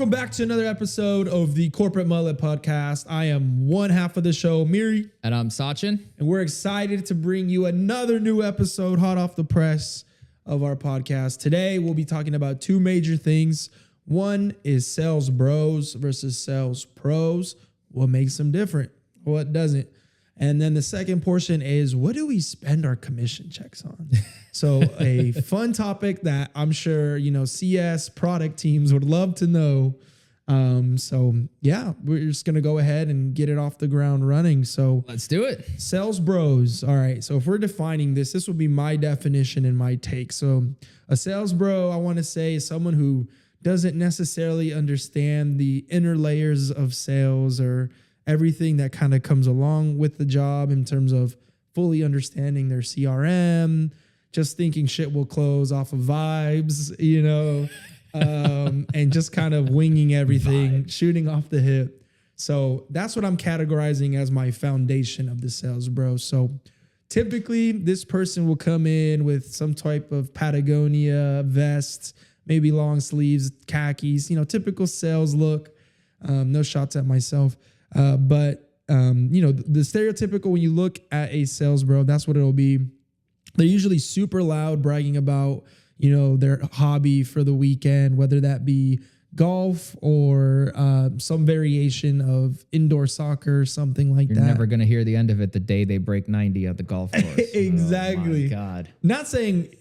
Welcome back to another episode of the Corporate Mullet Podcast. I am one half of the show, Miri. And I'm Sachin. And we're excited to bring you another new episode, hot off the press of our podcast. Today, we'll be talking about two major things. One is sales bros versus sales pros. What makes them different? What doesn't? And then the second portion is, what do we spend our commission checks on? So a fun topic that I'm sure, CS product teams would love to know. So yeah, we're just going to go ahead and get it off the ground running. So let's do it. Sales bros. All right. So if we're defining this will be my definition and my take. So a sales bro, I want to say, is someone who doesn't necessarily understand the inner layers of sales or everything that kind of comes along with the job in terms of fully understanding their CRM, just thinking shit will close off of vibes, and just kind of winging everything, shooting off the hip. So that's what I'm categorizing as my foundation of the sales bro. So typically this person will come in with some type of Patagonia vest, maybe long sleeves, khakis, typical sales look. No shots at myself. But the stereotypical, when you look at a sales bro, that's what it'll be. They're usually super loud, bragging about, their hobby for the weekend, whether that be golf or some variation of indoor soccer, something like that. You're never going to hear the end of it the day they break 90 at the golf course. Exactly. Oh my God. Not saying,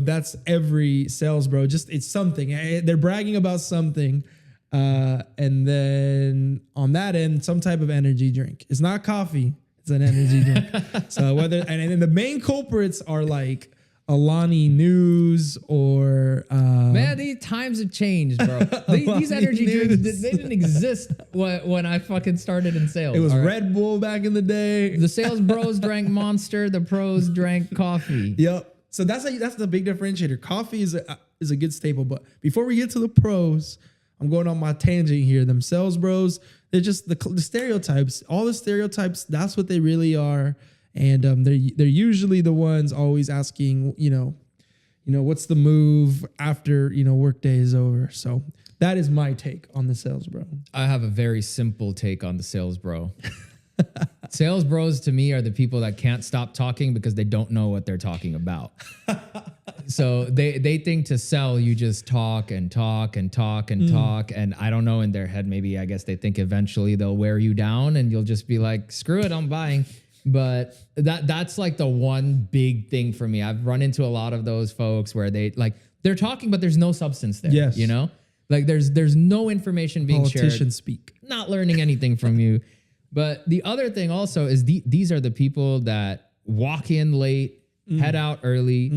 that's every sales bro, just it's something. They're bragging about something. And then on that end, some type of energy drink. It's not coffee. It's an energy drink. So and then the main culprits are like Alani News or man, these times have changed, bro. These energy drinks, they didn't exist when I fucking started in sales. It was Red Bull back in the day. The sales bros drank Monster. The pros drank coffee. Yep. So that's the big differentiator. Coffee is a good staple. But before we get to the pros, I'm going on my tangent here. Them sales bros, they're just the stereotypes. All the stereotypes, that's what they really are. And they're usually the ones always asking, what's the move after, work day is over. So that is my take on the sales bro. I have a very simple take on the sales bro. Sales bros to me are the people that can't stop talking because they don't know what they're talking about. So they think to sell, you just talk and talk and talk and talk. And I don't know, in their head, maybe I guess they think eventually they'll wear you down and you'll just be like, screw it, I'm buying. But that's like the one big thing for me. I've run into a lot of those folks where they're talking, but there's no substance there. Yes. Like there's no information being shared. Politicians speak. Not learning anything from you. But the other thing also is these are the people that walk in late, head out early,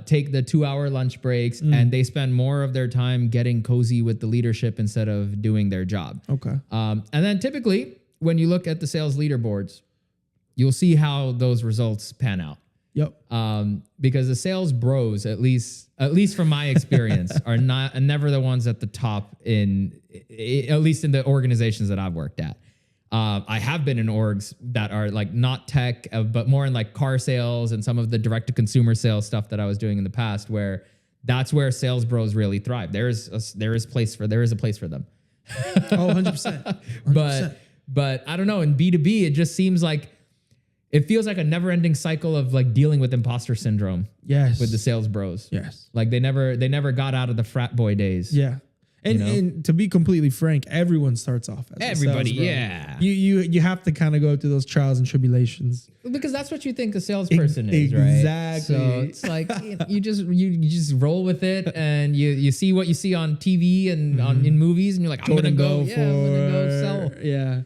take the 2-hour lunch breaks, and they spend more of their time getting cozy with the leadership instead of doing their job. Okay. And then typically, when you look at the sales leaderboards, you'll see how those results pan out. Yep. Because the sales bros, at least from my experience, are never the ones at the top at least in the organizations that I've worked at. I have been in orgs that are like not tech, but more in like car sales and some of the direct to consumer sales stuff that I was doing in the past, where that's where sales bros really thrive. There is a place for them. Oh, 100%. But I don't know. In B2B, it just seems like it feels like a never ending cycle of like dealing with imposter syndrome. Yes. With the sales bros. Yes. Like they never got out of the frat boy days. Yeah. And to be completely frank, everyone starts off as everybody, a sales bro. Yeah. You have to kind of go through those trials and tribulations because that's what you think a salesperson is, right? Exactly. So it's like you just roll with it, and you see what you see on TV and in movies, and you're like, I'm gonna go sell. Yeah.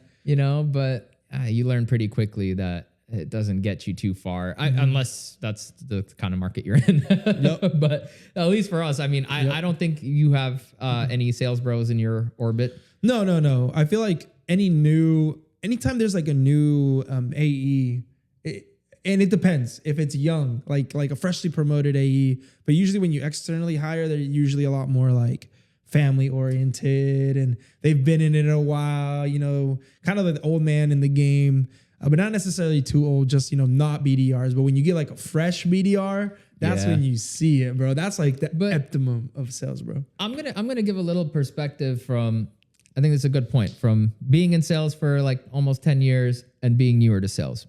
But you learn pretty quickly that it doesn't get you too far, unless that's the kind of market you're in. Yep. But at least for us, I mean, I don't think you have any sales bros in your orbit. No. I feel like anytime there's like a new AE, and it depends if it's young, like a freshly promoted AE. But usually when you externally hire, they're usually a lot more like family oriented, and they've been in it a while. Kind of like the old man in the game. But not necessarily too old, just, not BDRs. But when you get like a fresh BDR, That's Yeah. when you see it, bro. That's like the But- optimum of sales, bro. I'm gonna give a little perspective from. I think that's a good point, from being in sales for like almost 10 years and being newer to sales.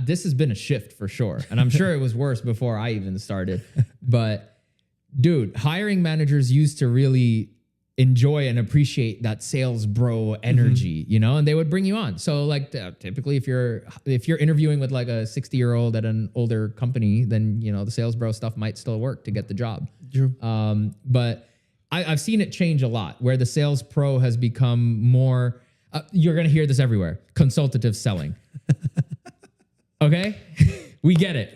This has been a shift for sure. And I'm sure it was worse before I even started. But dude, hiring managers used to really enjoy and appreciate that sales bro energy, you know, and they would bring you on. So like typically if you're interviewing with like a 60-year-old at an older company, then, you know, the sales bro stuff might still work to get the job. True. But I've seen it change a lot, where the sales pro has become more, you're going to hear this everywhere, consultative selling. Okay? We get it.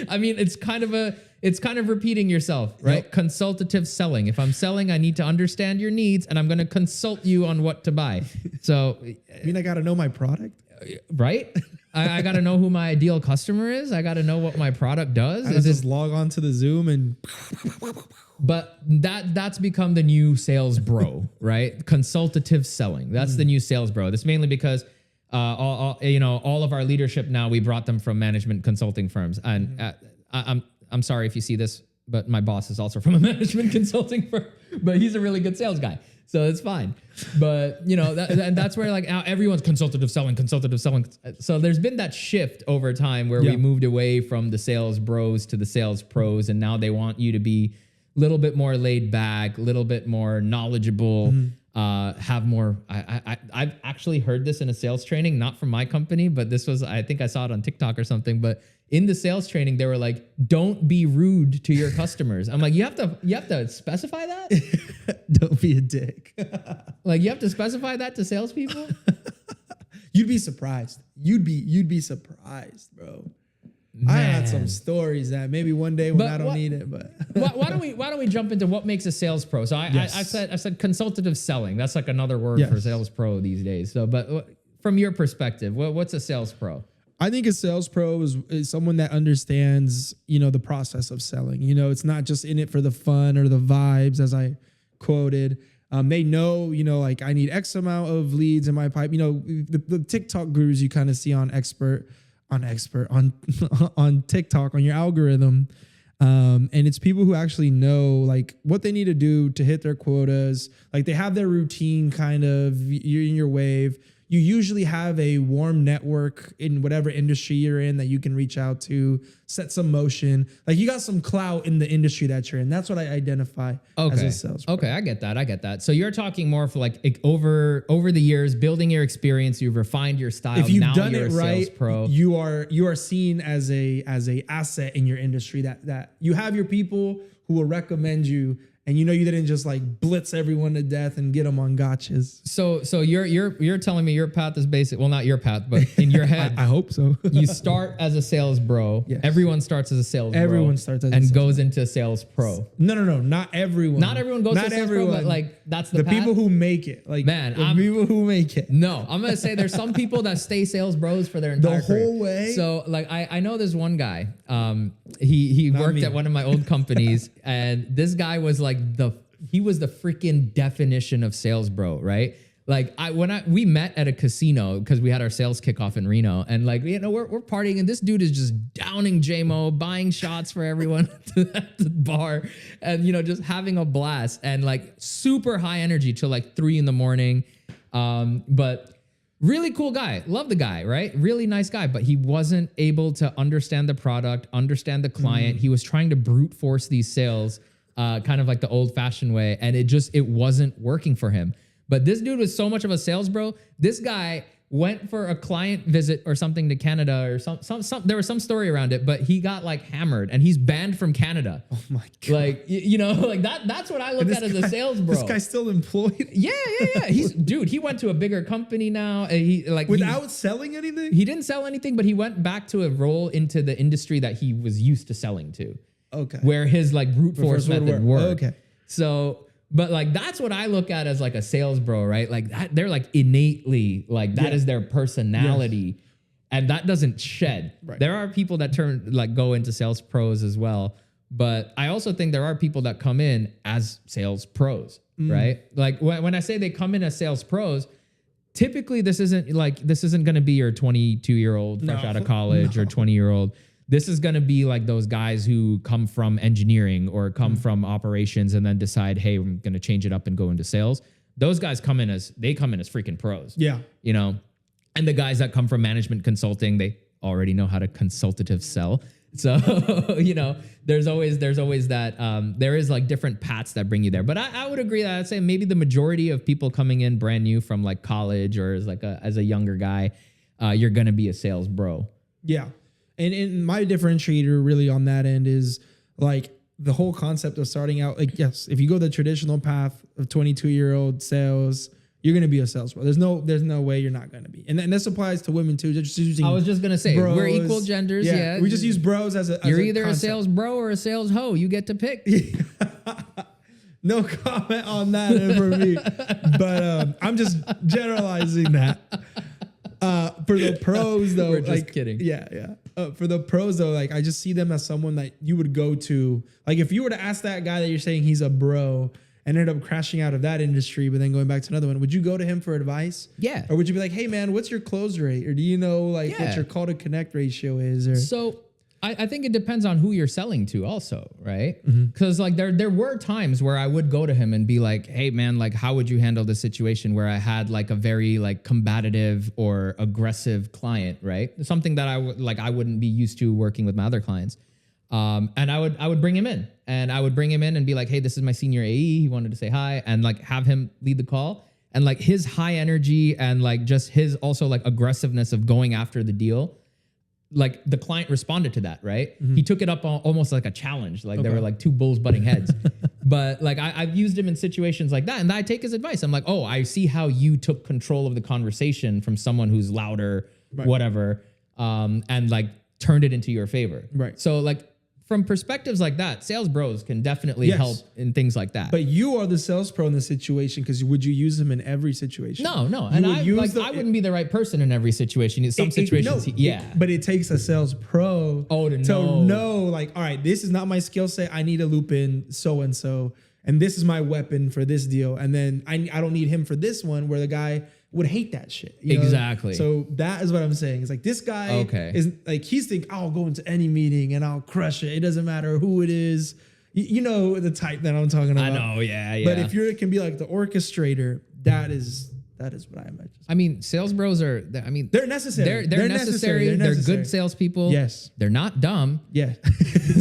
I mean, it's kind of repeating yourself, right? Yep. Consultative selling. If I'm selling, I need to understand your needs and I'm going to consult you on what to buy. So, I mean, I got to know my product. right? I got to know who my ideal customer is. I got to know what my product does. I just log on to the Zoom and But that's become the new sales bro, right? Consultative selling. That's the new sales bro. That's mainly because all of our leadership now, we brought them from management consulting firms. And I'm sorry if you see this, but my boss is also from a management consulting firm, but he's a really good sales guy. So it's fine. But, you know, and that's where like now everyone's consultative selling. So there's been that shift over time where we moved away from the sales bros to the sales pros. And now they want you to be a little bit more laid back, a little bit more knowledgeable, have more. I've actually heard this in a sales training, not from my company, but this was, I think I saw it on TikTok or something, but in the sales training, they were like, don't be rude to your customers. I'm like, you have to specify that? don't be a dick. Like, you have to specify that to salespeople? You'd be surprised. You'd be surprised, bro. I had some stories that maybe one day when I don't need it, but why don't we jump into what makes a sales pro? So I said consultative selling. That's like another word for sales pro these days. So, but from your perspective, what's a sales pro? I think a sales pro is someone that understands, you know, the process of selling. You know, it's not just in it for the fun or the vibes, as I quoted. They know, you know, like I need X amount of leads in my pipe. You know, the TikTok gurus you kind of see on TikTok, on your algorithm. And it's people who actually know like what they need to do to hit their quotas. Like they have their routine kind of, you're in your wave. You usually have a warm network in whatever industry you're in that you can reach out to, set some motion. Like you got some clout in the industry that you're in. That's what I identify as a sales pro. Okay, I get that. So you're talking more for like over the years, building your experience, you've refined your style. If you've now done you're it a right, sales pro. you are seen as a asset in your industry that you have your people who will recommend you. And you know you didn't just like blitz everyone to death and get them on gotchas. So you're telling me your path is basic. Well, not your path, but in your head, I hope so. you start as a sales bro. Yes. Everyone starts as a sales Everyone bro. starts as a and sales goes into a sales pro. No, not everyone. Not everyone goes to a sales pro, but like that's the path. people who make it. Like Man, the people who make it. No, I'm gonna say there's some people that stay sales bros for their entire career. whole way. So like I know this one guy. He worked at one of my old companies, and this guy was like he was the freaking definition of sales bro, right? Like we met at a casino because we had our sales kickoff in Reno, and like, you know, we're partying, and this dude is just downing JMO, buying shots for everyone at the bar, and you know, just having a blast, and like super high energy till like 3 a.m. But really cool guy, love the guy, right? Really nice guy, but he wasn't able to understand the product, understand the client. He was trying to brute force these sales. Kind of like the old fashioned way. And it wasn't working for him. But this dude was so much of a sales bro. This guy went for a client visit or something to Canada or some there was some story around it, but he got like hammered and he's banned from Canada. Oh my God. Like, you know, like that's what I look at as a sales bro. This guy's still employed. Yeah. He went to a bigger company now. And without selling anything? He didn't sell anything, but he went back to a role into the industry that he was used to selling to. Okay. Where his like brute force method worked. Okay. So, but like that's what I look at as like a sales bro, right? Like they're like innately like that is their personality, and that doesn't shed. Right. There are people that go into sales pros as well, but I also think there are people that come in as sales pros, right? Like when I say they come in as sales pros, typically this isn't going to be your 22-year-old fresh out of college or 20-year-old. This is going to be like those guys who come from engineering or come from operations and then decide, hey, I'm going to change it up and go into sales. Those guys come in as freaking pros. Yeah. You know, and the guys that come from management consulting, they already know how to consultative sell. So, you know, there's always that, there is like different paths that bring you there. But I would agree that I'd say maybe the majority of people coming in brand new from like college or as a younger guy, you're going to be a sales bro. Yeah. And my differentiator really on that end is like the whole concept of starting out, like, yes, if you go the traditional path of 22-year-old sales, you're going to be a sales bro. There's no way you're not going to be. And this applies to women too. Just using I was just going to say, bros. We're equal genders. Yeah. We just use bros as a You're as either a sales bro or a sales hoe. You get to pick. No comment on that for me. But I'm just generalizing that. For the pros though, We're just kidding. Yeah. For the pros though, like I just see them as someone that you would go to. Like if you were to ask that guy that you're saying he's a bro and ended up crashing out of that industry, but then going back to another one, would you go to him for advice? Yeah. Or would you be like, hey man, what's your close rate? Or do you know like what your call to connect ratio is? Or so I think it depends on who you're selling to also, right? Because like there were times where I would go to him and be like, hey man, like how would you handle this situation where I had like a very like combative or aggressive client, right? Something that I wouldn't be used to working with my other clients. And I would bring him in and be like, hey, this is my senior AE. He wanted to say hi and like have him lead the call. And like his high energy and like just his also like aggressiveness of going after the deal, like the client responded to that, right? He took it up almost like a challenge. Like there were like two bulls butting heads. But like I've used him in situations like that and I take his advice. I'm like, oh, I see how you took control of the conversation from someone who's louder, whatever, and like turned it into your favor. Right. So like from perspectives like that, sales bros can definitely help in things like that. But you are the sales pro in the situation because would you use them in every situation? No. And I wouldn't be the right person in every situation. In some situations, But it takes a sales pro to know like, all right, this is not my skill set. I need to loop in so-and-so. And this is my weapon for this deal. And then I don't need him for this one where the guy would hate that shit. You know? Exactly. So that is what I'm saying. It's like this guy is like, he's think I'll go into any meeting and I'll crush it. It doesn't matter who it is. You know the type that I'm talking about. I know, yeah. But if it can be like the orchestrator, that is what I imagine. I mean, sales bros are, they're necessary. They're necessary. They're good salespeople. Yes. They're not dumb. Yeah.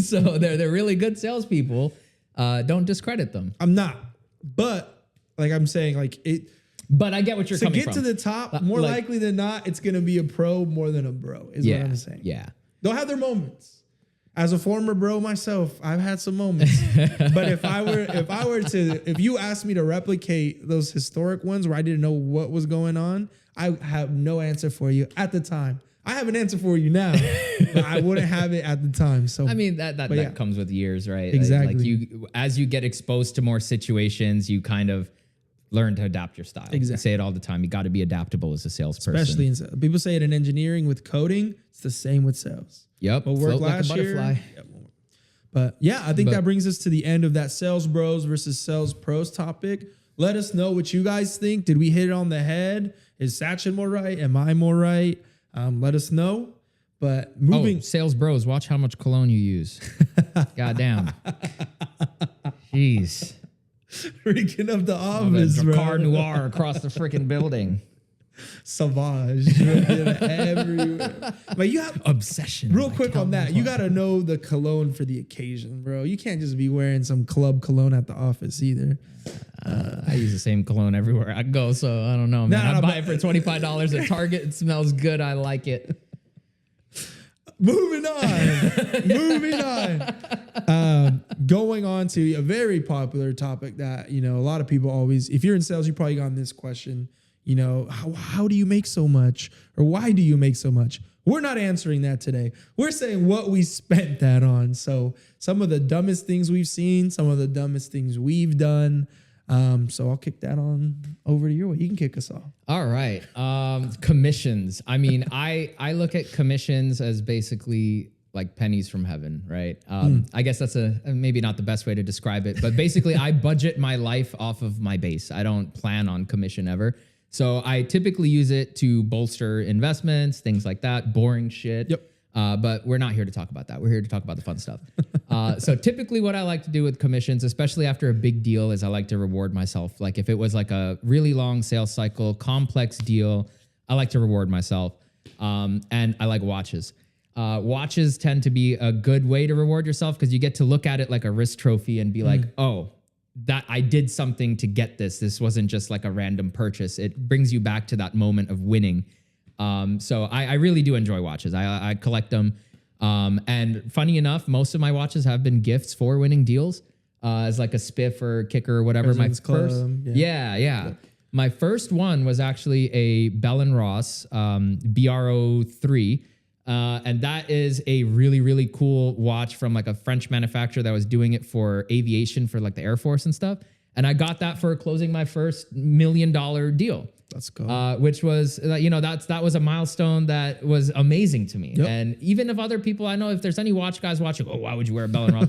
So they're really good salespeople. Don't discredit them. I'm not. But like I'm saying, like it. But I get what you're coming from. To get to the top, more likely than not, it's going to be a pro more than a bro, is what I'm saying. Yeah. They'll have their moments. As a former bro myself, I've had some moments. But if you asked me to replicate those historic ones where I didn't know what was going on, I have no answer for you at the time. I have an answer for you now, but I wouldn't have it at the time. So I mean that comes with years, right? Exactly. Like as you get exposed to more situations, you kind of learn to adapt your style. Exactly. I say it all the time. You got to be adaptable as a salesperson. Especially in sales. People say it in engineering with coding. It's the same with sales. Yep. But work last like a butterfly. Year. But yeah, I think that brings us to the end of that sales bros versus sales pros topic. Let us know what you guys think. Did we hit it on the head? Is Sachin more right? Am I more right? Let us know. But moving sales bros, watch how much cologne you use. Goddamn. Jeez. Freaking up the office, bro. Car noir across the freaking building. Savage everywhere. But you have obsession. Real quick on that, you got to know the cologne for the occasion, bro. You can't just be wearing some club cologne at the office either. I use the same cologne everywhere I go, so I don't know, man. I buy it for $25 at Target. It smells good. I like it. Moving on. Going on to a very popular topic that, a lot of people always, if you're in sales, you probably gotten this question, how do you make so much? Or why do you make so much? We're not answering that today. We're saying what we spent that on. So some of the dumbest things we've seen, some of the dumbest things we've done. So I'll kick that on over to your way. You can kick us off. All right. Commissions. I mean, I look at commissions as basically like pennies from heaven, right? I guess that's maybe not the best way to describe it, but basically I budget my life off of my base. I don't plan on commission ever. So I typically use it to bolster investments, things like that, boring shit. Yep. But we're not here to talk about that. We're here to talk about the fun stuff. So typically what I like to do with commissions, especially after a big deal, is I like to reward myself. Like if it was like a really long sales cycle, complex deal, I like to reward myself. And I like watches. Watches tend to be a good way to reward yourself because you get to look at it like a wrist trophy and be like, oh, that I did something to get this. This wasn't just like a random purchase. It brings you back to that moment of winning. So I really do enjoy watches. I collect them. And funny enough, most of my watches have been gifts for winning deals, as like a spiff or kicker or whatever. President's My first, Club, yeah. My first one was actually a Bell & Ross, BRO3. And that is a really, really cool watch from like a French manufacturer that was doing it for aviation for like the Air Force and stuff. And I got that for closing my first $1 million deal. Let's go. Which was, that was a milestone that was amazing to me. Yep. And even if other people, I know if there's any watch guys watching, oh, why would you wear a Bell & Ross?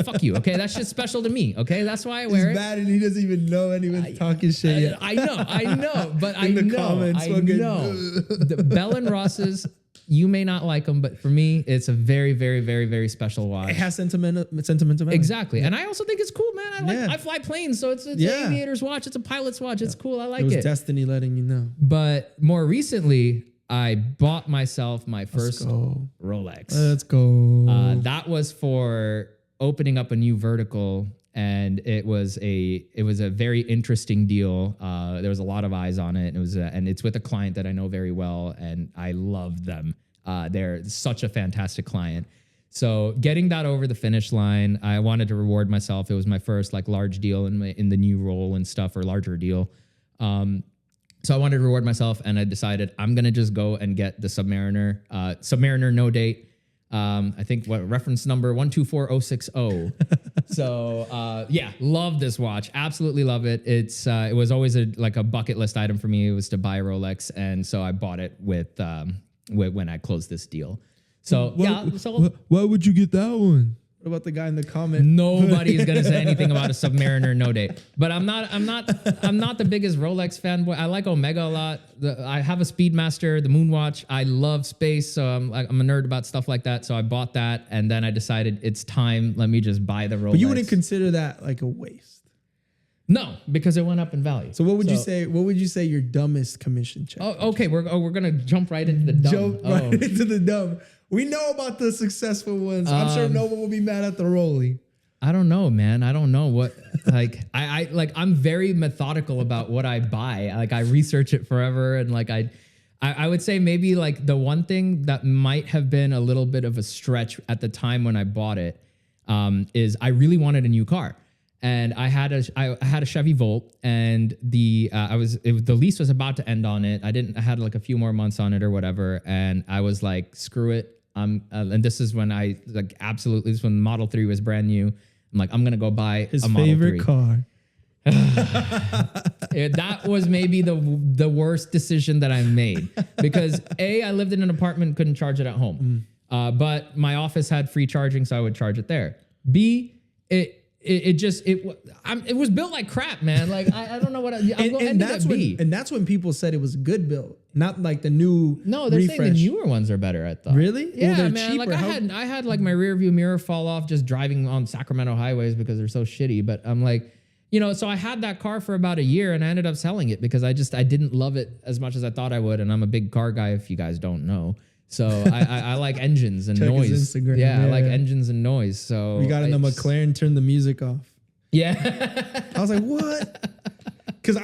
Fuck you, okay? That's just special to me, okay? That's why I wear He's it. bad and he doesn't even know anyone's talking shit yet. I know, but In the comments, I fucking- know. The Bell & Rosses, you may not like them, but for me, it's a very, very, very, very special watch. It has sentimental value. Exactly. And I also think it's cool, man. Yeah. I fly planes, so it's an Yeah. aviator's watch. It's a pilot's watch. It's cool. I like It was it. destiny letting you know. But more recently, I bought myself my first go. Rolex. Let's go. That was for opening up a new vertical, and it was a very interesting deal. There was a lot of eyes on it. And it's with a client that I know very well, and I love them. They're such a fantastic client. So getting that over the finish line, I wanted to reward myself. It was my first like large deal in the new role and stuff, or larger deal. So I wanted to reward myself, and I decided I'm gonna just go and get the Submariner. Submariner no date. I think reference number 124060. So yeah, love this watch. Absolutely love it. It was always like a bucket list item for me. It was to buy a Rolex, and so I bought it with when I closed this deal. So Why would you get that one? What about the guy in the comment? Nobody's gonna say anything about a Submariner no date. But I'm not the biggest Rolex fanboy. I like Omega a lot. I have a Speedmaster, the Moonwatch. I love space, so I'm a nerd about stuff like that. So I bought that, and then I decided it's time. Let me just buy the Rolex. But you wouldn't consider that like a waste. No, because it went up in value. So what would you say? What would you say your dumbest commission check? Oh, okay. We're gonna jump right into the dumb. Jump right into the dumb. We know about the successful ones. I'm sure no one will be mad at the Rolly. I don't know, man. I don't know what like I'm very methodical about what I buy. Like I research it forever, and like I would say maybe like the one thing that might have been a little bit of a stretch at the time when I bought it is I really wanted a new car. And I had a Chevy Volt, and the lease was about to end on it. I had like a few more months on it or whatever, and I was like, screw it. And this is when this is when Model 3 was brand new. I'm like, I'm gonna go buy His a Model 3. favorite car. That was maybe the worst decision that I made, because I lived in an apartment, couldn't charge it at home. But my office had free charging, so I would charge it there. B, it was built like crap, man. Like I don't know what and that's when people said it was good built, not like the new. No, they're refresh. saying the newer ones are better. I thought. Really? Yeah, they're man. cheaper. Like I had like my rear view mirror fall off just driving on Sacramento highways because they're so shitty. But I'm like, so I had that car for about a year, and I ended up selling it because I didn't love it as much as I thought I would. And I'm a big car guy, if you guys don't know. So I like engines and Check noise. his Instagram. Yeah, I like engines and noise. So we got in the McLaren, turned the music off. Yeah. I was like, what? Because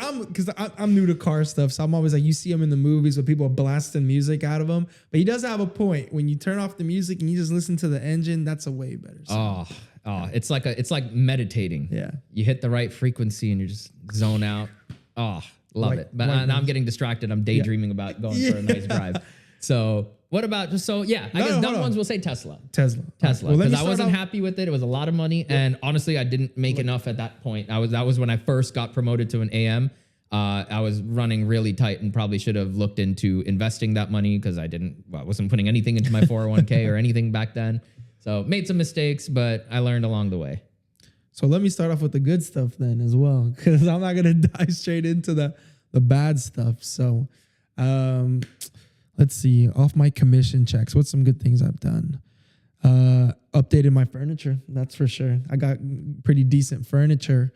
I'm new to car stuff, so I'm always like, you see him in the movies with people blasting music out of them, but he does have a point. When you turn off the music and you just listen to the engine, that's a way better sound. Oh, it's like meditating. Yeah, you hit the right frequency and you just zone out. Oh, love it. But now I'm getting distracted. I'm daydreaming about going for a nice drive. So what about I guess dumb ones will say Tesla. Tesla. Because I wasn't happy with it. It was a lot of money, and honestly, I didn't make enough at that point. That was when I first got promoted to an AM. I was running really tight and probably should have looked into investing that money because I wasn't putting anything into my 401k or anything back then. So made some mistakes, but I learned along the way. So let me start off with the good stuff then as well, because I'm not gonna dive straight into the bad stuff. So let's see, off my commission checks, what's some good things I've done? Updated my furniture, that's for sure. I got pretty decent furniture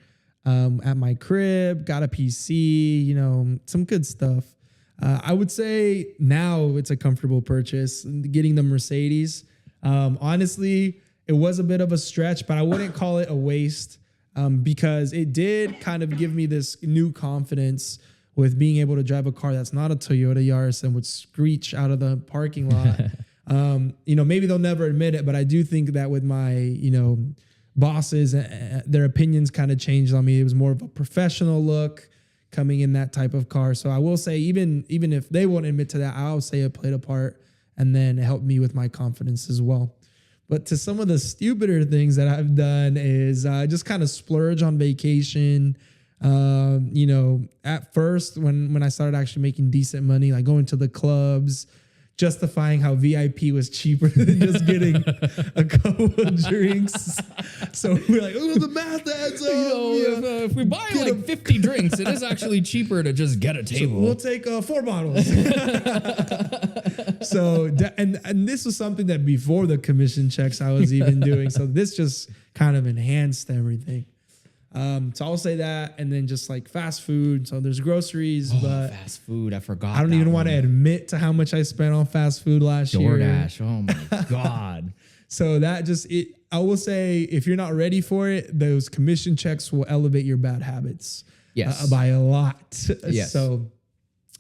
at my crib, got a PC, you know, some good stuff. I would say now it's a comfortable purchase, getting the Mercedes. Honestly, it was a bit of a stretch, but I wouldn't call it a waste because it did kind of give me this new confidence with being able to drive a car that's not a Toyota Yaris and would screech out of the parking lot. You know, maybe they'll never admit it, but I do think that with my, you know, bosses, their opinions kind of changed on me. It was more of a professional look coming in that type of car. So I will say, even if they won't admit to that, I'll say it played a part, and then it helped me with my confidence as well. But to some of the stupider things that I've done is just kind of splurge on vacation. You know, at first when I started actually making decent money, like going to the clubs, justifying how VIP was cheaper than just getting a couple of drinks. So we're like, oh, the math adds up. You know, if we buy like 50 drinks, it is actually cheaper to just get a table. So we'll take 4 bottles. So, and this was something that before the commission checks I was even doing. So this just kind of enhanced everything. So I'll say that, and then just like fast food. So there's groceries, but fast food, I forgot. I don't even want to admit to how much I spent on fast food last year. DoorDash, oh my God. So that I will say, if you're not ready for it, those commission checks will elevate your bad habits. Yes. By a lot. Yes. So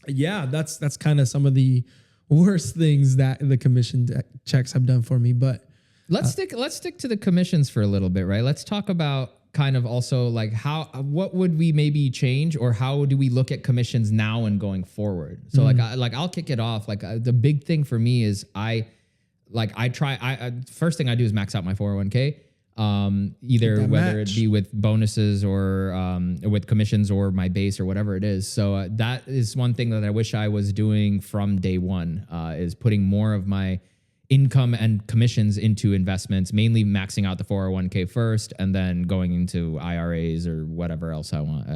yeah, that's kind of some of the worst things that the commission checks have done for me. But let's stick to the commissions for a little bit, right? Let's talk about kind of also like what would we maybe change, or how do we look at commissions now and going forward? So I'll kick it off. Like the big thing for me is first thing I do is max out my 401k. Either whether it be with bonuses or with commissions or my base or whatever it is. So that is one thing that I wish I was doing from day one, is putting more of my income and commissions into investments, mainly maxing out the 401k first, and then going into IRAs or whatever else I want,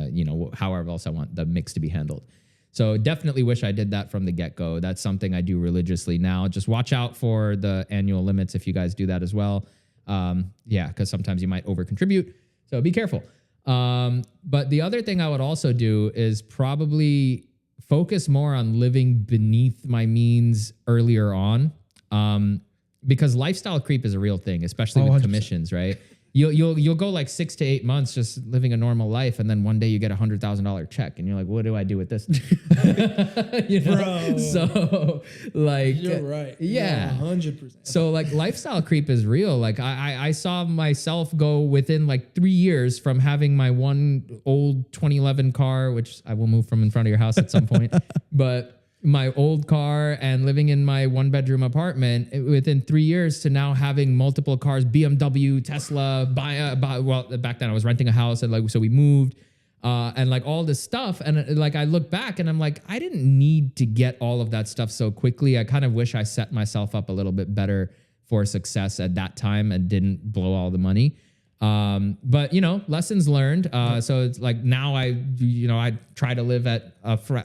however else I want the mix to be handled. So definitely wish I did that from the get-go. That's something I do religiously now. Just watch out for the annual limits if you guys do that as well. Because sometimes you might over-contribute. So be careful. But the other thing I would also do is probably focus more on living beneath my means earlier on. Because lifestyle creep is a real thing, especially with 100%. Commissions, right? You'll go like 6 to 8 months just living a normal life, and then one day you get $100,000 check, and you're like, "What do I do with this?" Bro. So like, you're right. Yeah, 100%. So like, lifestyle creep is real. Like I saw myself go within like 3 years from having my one old 2011 car, which I will move from in front of your house at some point, but my old car and living in my 1-bedroom apartment within 3 years to now having multiple cars, BMW, Tesla, back then I was renting a house, and so we moved, and like all this stuff. And like, I look back and I'm like, I didn't need to get all of that stuff so quickly. I kind of wish I set myself up a little bit better for success at that time and didn't blow all the money. But lessons learned. So it's like now I try to live at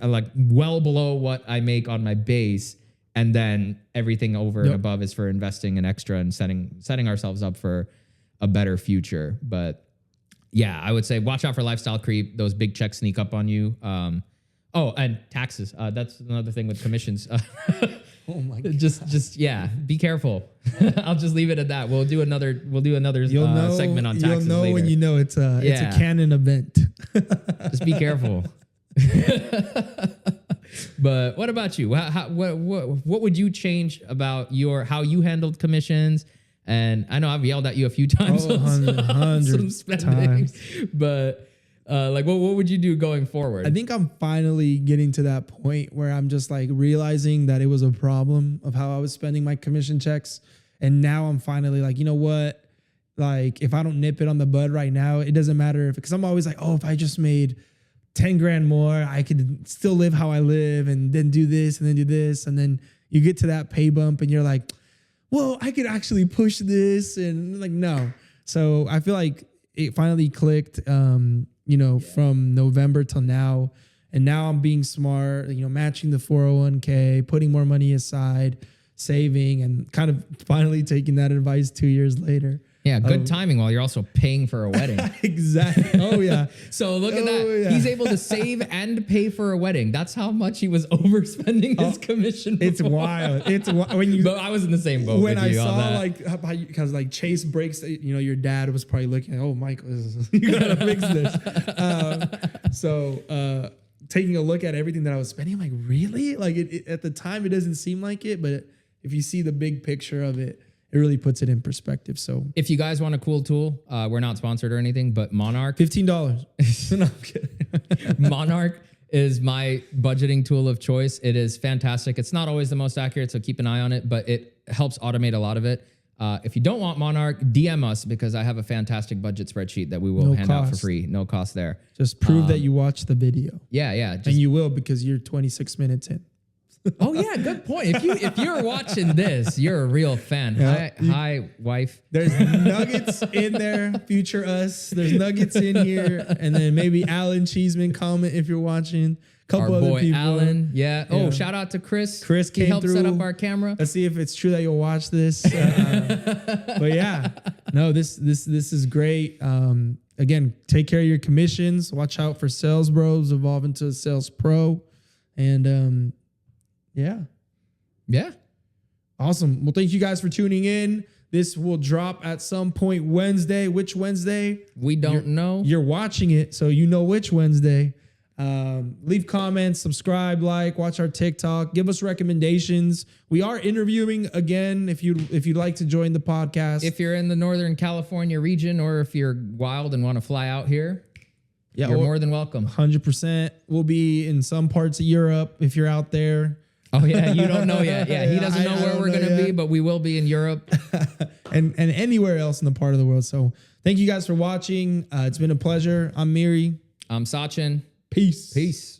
like well below what I make on my base, and then everything over and above is for investing in extra and setting ourselves up for a better future. But yeah, I would say watch out for lifestyle creep. Those big checks sneak up on you. And taxes. That's another thing with commissions. Oh my God. Just be careful. I'll just leave it at that. We'll do another segment on taxes. You'll know later. When you know it's a canon event. Just be careful. But what about you? What would you change about how you handled commissions? And I know I've yelled at you a few times on some spending, but what would you do going forward? I think I'm finally getting to that point where I'm just like realizing that it was a problem of how I was spending my commission checks. And now I'm finally like, you know what? Like, if I don't nip it on the bud right now, it doesn't matter because I'm always like, oh, if I just made 10 grand more, I could still live how I live and then do this and then do this. And then you get to that pay bump and you're like, well, I could actually push this. And like, no. So I feel like it finally clicked, from November till now. And now I'm being smart, matching the 401k, putting more money aside, saving, and kind of finally taking that advice 2 years later. Yeah, good timing while you're also paying for a wedding. Exactly. Oh, yeah. So look at that. Yeah. He's able to save and pay for a wedding. That's how much he was overspending his commission. It's wild. But I was in the same boat when with I you saw on that. because Chase breaks, your dad was probably looking, oh, Michael, you gotta fix this. So taking a look at everything that I was spending, I'm like, really? Like at the time, it doesn't seem like it, but if you see the big picture of it, it really puts it in perspective. So If you guys want a cool tool, we're not sponsored or anything, but Monarch. $15. No, I'm kidding. Monarch is my budgeting tool of choice. It is fantastic. It's not always the most accurate, so keep an eye on it, but it helps automate a lot of it. If you don't want Monarch, DM us because I have a fantastic budget spreadsheet that we will hand out for free. No cost there. Just prove that you watched the video. Yeah. And you will because you're 26 minutes in. Oh yeah, good point. If you're watching this, you're a real fan. Yeah. Hi, wife. There's nuggets in there, future us. There's nuggets in here, and then maybe Alan Cheeseman comment if you're watching. Couple Our other boy people. Alan, yeah. Oh, shout out to Chris. Chris He came helped set through. up our camera. Let's see if it's true that you'll watch this. But yeah, no, this is great. Again, take care of your commissions. Watch out for Sales Bros evolve into a Sales Pro, and Yeah. Awesome. Well, thank you guys for tuning in. This will drop at some point Wednesday. Which Wednesday? We don't know. You're watching it, so you know which Wednesday. Leave comments, subscribe, watch our TikTok, give us recommendations. We are interviewing again if you'd like to join the podcast. If you're in the Northern California region or if you're wild and want to fly out here, you're more than welcome. 100%. We'll be in some parts of Europe if you're out there. Oh yeah, you don't know yet. Yeah, he doesn't know I where don't we're know gonna yet. be, but we will be in Europe. and anywhere else in the part of the world. So thank you guys for watching. It's been a pleasure. I'm Miri. I'm Sachin. Peace. Peace.